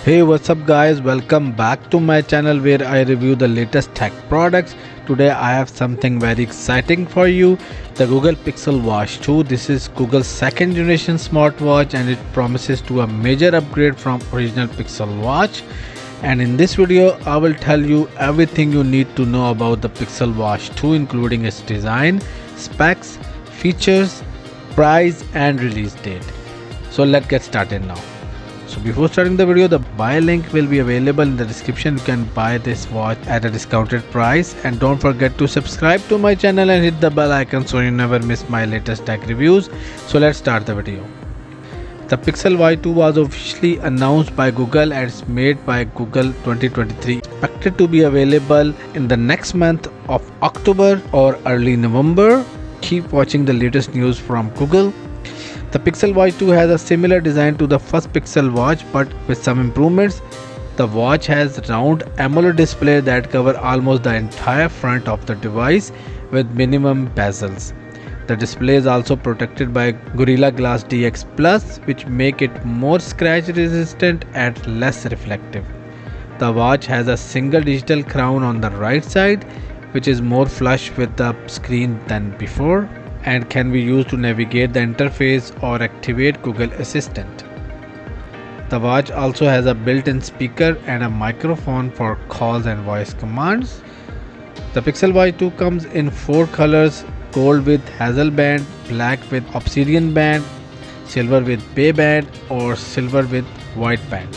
Hey, what's up guys, welcome back to my channel where I review the latest tech products. Today I have something very exciting for you, the Google Pixel Watch 2. This is Google's second generation smartwatch and it promises to a major upgrade from original Pixel Watch. And in this video I will tell you everything you need to know about the Pixel Watch 2, including its design, specs, features, price and release date. So let's get started now. So before starting the video, the buy link will be available in the description. You can buy this watch at a discounted price, and don't forget to subscribe to my channel and hit the bell icon so you never miss my latest tech reviews. So let's start the video. The Pixel Watch 2 was officially announced by Google and it's made by Google 2023. Expected to be available in the next month of October or early November. Keep watching the latest news from Google. The Pixel Watch 2 has a similar design to the first Pixel Watch but with some improvements. The watch has round AMOLED display that cover almost the entire front of the device with minimum bezels. The display is also protected by Gorilla Glass DX Plus, which make it more scratch resistant and less reflective. The watch has a single digital crown on the right side, which is more flush with the screen than before, and can be used to navigate the interface or activate Google Assistant. The watch also has a built-in speaker and a microphone for calls and voice commands. The Pixel Watch 2 comes in 4 colors: gold with hazel band, black with obsidian band, silver with bay band, or silver with white band.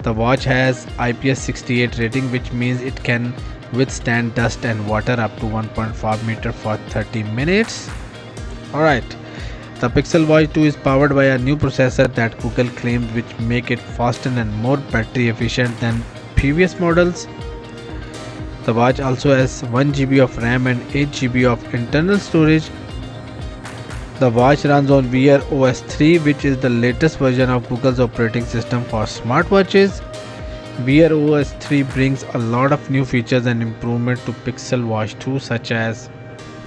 The watch has IPS 68 rating, which means it can withstand dust and water up to 1.5 meter for 30 minutes. Alright, the Pixel Watch 2 is powered by a new processor that Google claimed which make it faster and more battery efficient than previous models. The watch also has 1 GB of RAM and 8 GB of internal storage. The watch runs on Wear OS 3, which is the latest version of Google's operating system for smartwatches. Wear OS 3 brings a lot of new features and improvement to Pixel Watch 2, such as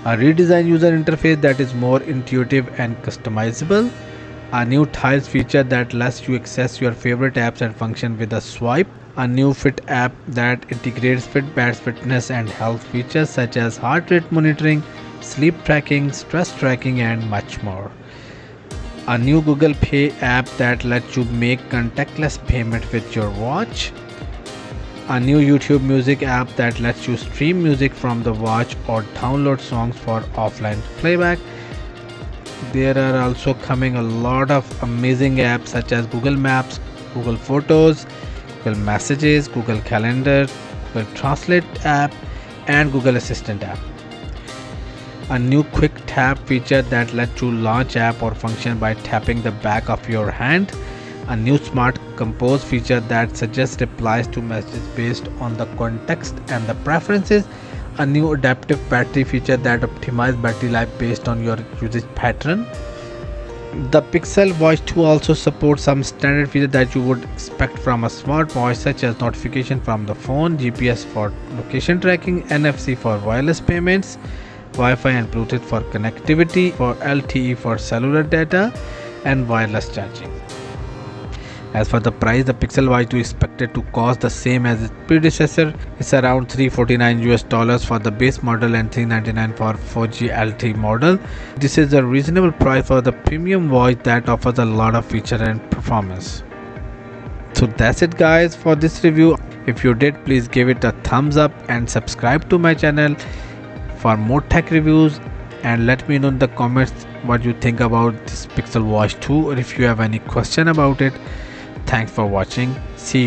a redesigned user interface that is more intuitive and customizable, a new tiles feature that lets you access your favorite apps and function with a swipe, a new Fit app that integrates Fitbit's fitness and health features such as heart rate monitoring, sleep tracking, stress tracking and much more. A new Google Pay app that lets you make contactless payment with your watch. A new YouTube Music app that lets you stream music from the watch or download songs for offline playback. There are also coming a lot of amazing apps such as Google Maps, Google Photos, Google Messages, Google Calendar, Google Translate app and Google Assistant app. A new quick tap feature that lets you launch app or function by tapping the back of your hand. A new smart compose feature that suggests replies to messages based on the context and the preferences. A new adaptive battery feature that optimizes battery life based on your usage pattern. The Pixel Watch 2 also supports some standard features that you would expect from a smartwatch, such as notification from the phone, GPS for location tracking, NFC for wireless payments, Wi-Fi and Bluetooth for connectivity, for LTE for cellular data and wireless charging. As for the price, the Pixel Watch 2 is expected to cost the same as its predecessor. It's around $349 for the base model and $399 for 4G LTE model. This is a reasonable price for the premium watch that offers a lot of feature and performance. So that's it guys for this review. If you did, please give it a thumbs up and subscribe to my channel for more tech reviews, and let me know in the comments what you think about this Pixel Watch 2 or if you have any question about it. Thanks for watching. See you.